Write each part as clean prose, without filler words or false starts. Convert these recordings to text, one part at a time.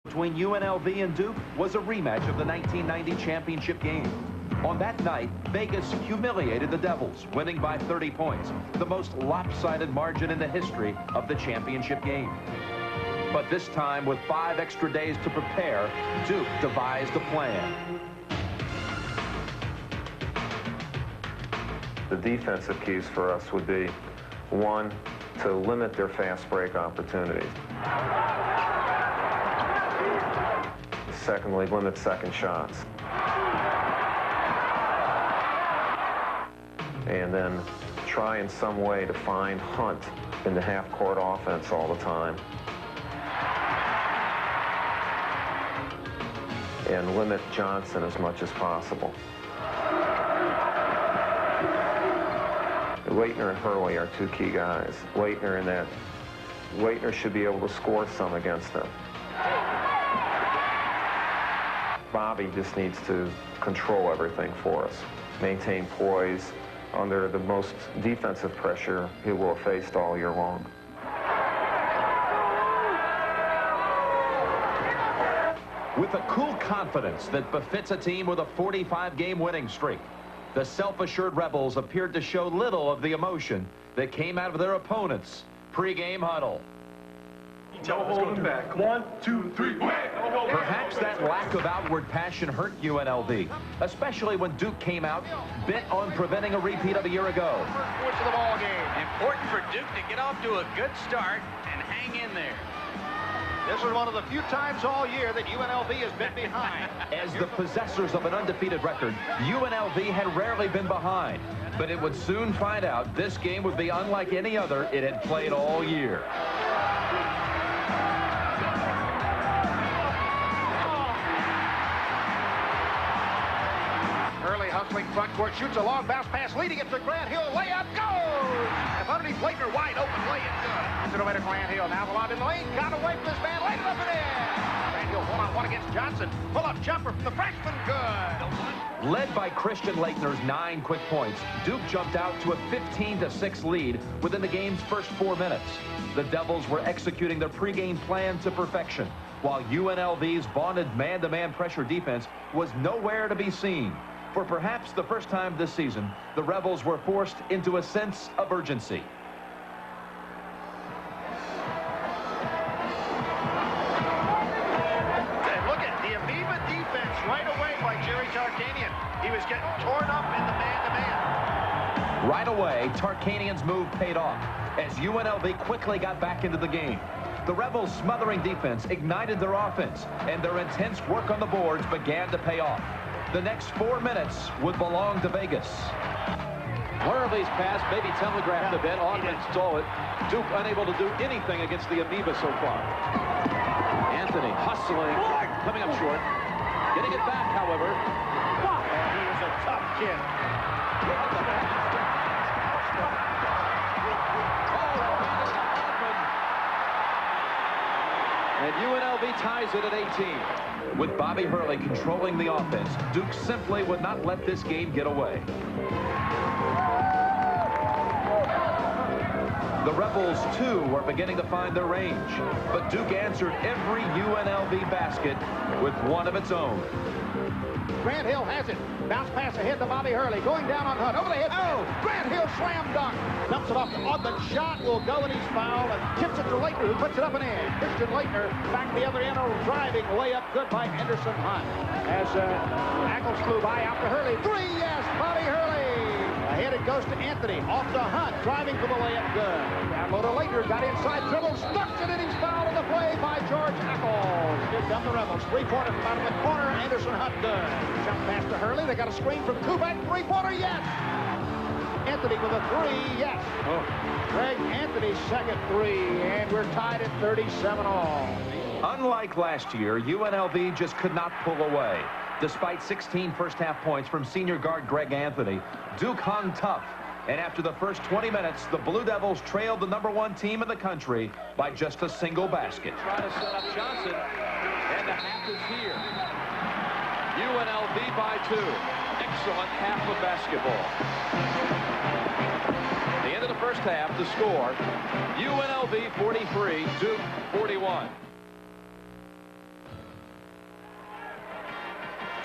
between UNLV and Duke was a rematch of the 1990 championship game. On that night, Vegas humiliated the Devils, winning by 30 points, the most lopsided margin in the history of the championship game. But this time, with 5 extra days to prepare, Duke devised a plan. The defensive keys for us would be, 1, to limit their fast break opportunities. Secondly, limit second shots. And then try in some way to find Hunt in the half-court offense all the time. And limit Johnson as much as possible. Leitner and Hurley are 2 key guys. Leitner should be able to score some against them. Bobby just needs to control everything for us, maintain poise under the most defensive pressure he will have faced all year long. With a cool confidence that befits a team with a 45-game winning streak, the self-assured Rebels appeared to show little of the emotion that came out of their opponents' pregame huddle. No holding back. 1, 2, 3, wait! Perhaps that lack of outward passion hurt UNLV, especially when Duke came out bent on preventing a repeat of a year ago. First of the ball game. Important for Duke to get off to a good start and hang in there. This is one of the few times all year that UNLV has been behind. As the possessors of an undefeated record, UNLV had rarely been behind. But it would soon find out this game would be unlike any other it had played all year. Hurley hustling front court, shoots a long bounce pass, leading it to Grant Hill. Layup goes! And underneath Leitner, wide open, lay it good. It's it away to Grant Hill. Now the lob in the lane, got away from this man, laid it up and in. Grant Hill one-on-one against Johnson. Pull-up jumper from the freshman, good. Led by Christian Leitner's 9 quick points, Duke jumped out to a 15-6 lead within the game's first 4 minutes. The Devils were executing their pregame plan to perfection, while UNLV's vaunted man-to-man pressure defense was nowhere to be seen. For perhaps the first time this season, the Rebels were forced into a sense of urgency. And look at the Amoeba defense right away by Jerry Tarkanian. He was getting torn up in the man-to-man. Right away, Tarkanian's move paid off as UNLV quickly got back into the game. The Rebels' smothering defense ignited their offense, and their intense work on the boards began to pay off. The next 4 minutes would belong to Vegas. Worthy's pass maybe telegraphed a bit. Augment stole it. Duke unable to do anything against the Amoeba so far. Anthony hustling, coming up short. Getting it back, however. He is a tough kid. And UNLV ties it at 18. With Bobby Hurley controlling the offense, Duke simply would not let this game get away. The Rebels, too, were beginning to find their range, but Duke answered every UNLV basket with one of its own. Grant Hill has it. Bounce pass ahead to Bobby Hurley. Going down on Hunt. Over the head. Oh! Grant Hill slam dunk. Dumps it off to Augment. Shot will go, and he's fouled. And tips it to Leitner, who puts it up and in. Christian Leitner back the other end. Driving layup. Good by Anderson Hunt. As Ackles flew by out to Hurley. 3, yes! Bobby Hurley. Ahead it goes to Anthony. Off to Hunt. Driving for the layup. Good. Down low to Leitner. Got inside. Dribble. Stuck it, and he's fouled on the play by George Ackles. Here come the Rebels. 3-pointer from out of the corner. Anderson Hunt. Good. Jump pass to Hurley. They got a screen from Kubek. 3-pointer, yes! Anthony with a 3, yes. Greg Anthony's second 3, and we're tied at 37 all. Unlike last year, UNLV just could not pull away. Despite 16 first-half points from senior guard Greg Anthony, Duke hung tough. And after the first 20 minutes, the Blue Devils trailed the #1 team in the country by just a single basket. Try to set up Johnson, and the half is here. UNLV by 2. Excellent half of basketball. The end of the first half, the score, UNLV 43, Duke 41.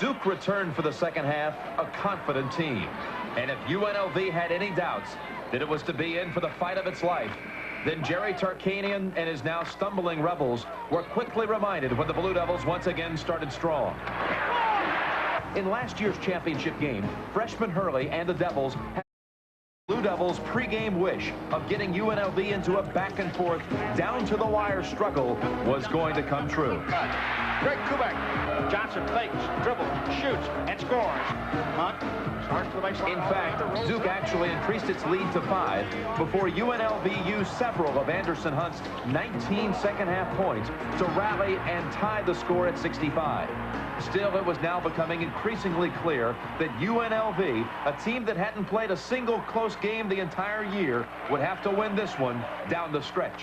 Duke returned for the second half, a confident team. And if UNLV had any doubts that it was to be in for the fight of its life, then Jerry Tarkanian and his now stumbling Rebels were quickly reminded when the Blue Devils once again started strong. In last year's championship game, freshman Hurley and the Devils had Blue Devils' pregame wish of getting UNLV into a back-and-forth, down-to-the-wire struggle was going to come true. Greg Kubek. Johnson fakes, dribbles, shoots, and scores. Hunt starts to the baseline. In fact, Duke actually increased its lead to 5 before UNLV used several of Anderson Hunt's 19 second-half points to rally and tie the score at 65. Still, it was now becoming increasingly clear that UNLV, a team that hadn't played a single close game the entire year, would have to win this one down the stretch.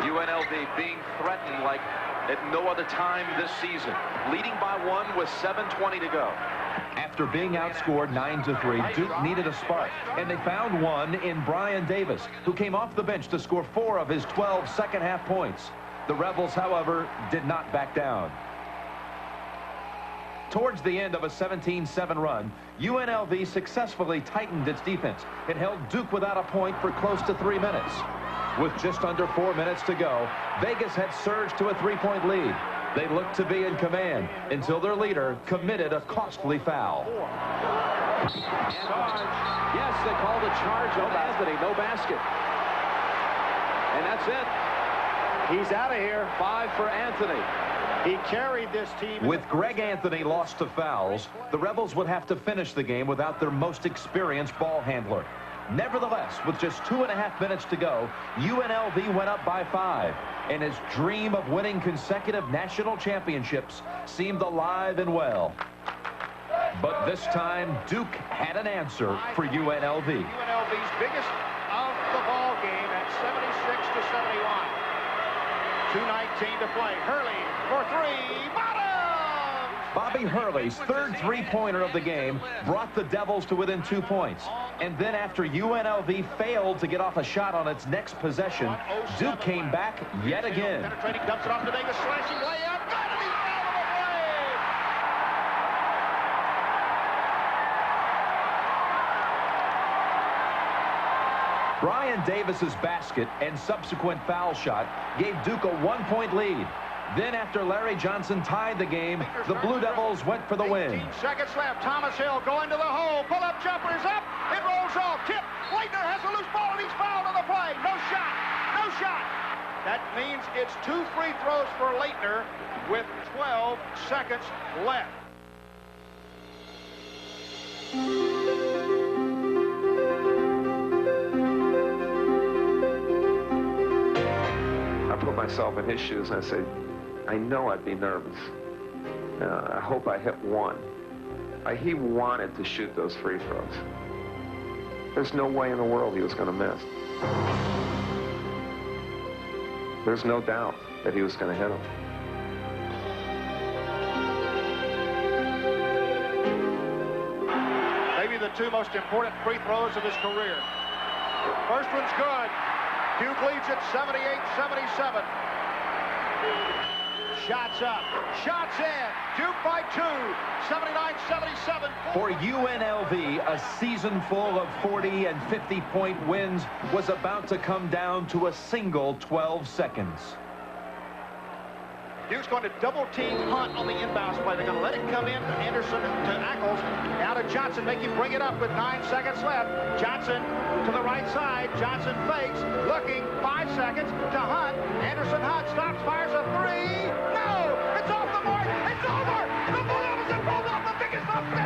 UNLV being threatened like at no other time this season, leading by 1 with 7:20 to go. After being outscored 9-3, Duke needed a spark, and they found one in Brian Davis, who came off the bench to score 4 of his 12 second-half points. The Rebels, however, did not back down. Towards the end of a 17-7 run, UNLV successfully tightened its defense. It held Duke without a point for close to 3 minutes. With just under 4 minutes to go, Vegas had surged to a 3-point lead. They looked to be in command until their leader committed a costly foul. Yes, they called a charge on Anthony. No basket. And that's it. He's out of here. 5 for Anthony. He carried this team. With Greg Anthony lost to fouls, the Rebels would have to finish the game without their most experienced ball handler. Nevertheless, with just 2.5 minutes to go, UNLV went up by 5, and his dream of winning consecutive national championships seemed alive and well. But this time, Duke had an answer for UNLV. UNLV's biggest of the ball game at 76-71. 2:19 to play. Hurley for 3. Bottom! Bobby Hurley's third three-pointer of the game brought the Devils to within 2 points. And then after UNLV failed to get off a shot on its next possession, Duke came back yet again. Penetrating, dumps it off to Davis, slashing layup. Got it, he's out of the way! Brian Davis's basket and subsequent foul shot gave Duke a 1-point lead. Then after Larry Johnson tied the game, the Blue Devils went for the win. 18 seconds left. Thomas Hill going to the hole. Pull-up jumper is up. It rolls off. Tip. Leitner has a loose ball and he's fouled on the play. No shot. No shot. That means it's 2 free throws for Leitner with 12 seconds left. I put myself in his shoes and I said, I know I'd be nervous. I hope I hit one. He wanted to shoot those free throws. There's no way in the world he was going to miss. There's no doubt that he was going to hit them. Maybe the 2 most important free throws of his career. First one's good. Duke leads it 78-77. Shots up. Shots in. Duke by 2. 79-77. For UNLV, a season full of 40 and 50-point wins was about to come down to a single 12 seconds. Duke's going to double-team Hunt on the inbounds play. They're going to let it come in to Anderson, to Ackles. Now to Johnson, make him bring it up with 9 seconds left. Johnson to the right side. Johnson fakes, looking, 5 seconds to Hunt. Anderson Hunt stops, fires a 3. No! It's off the mark! It's over! The Blue Devils have pulled off the biggest upset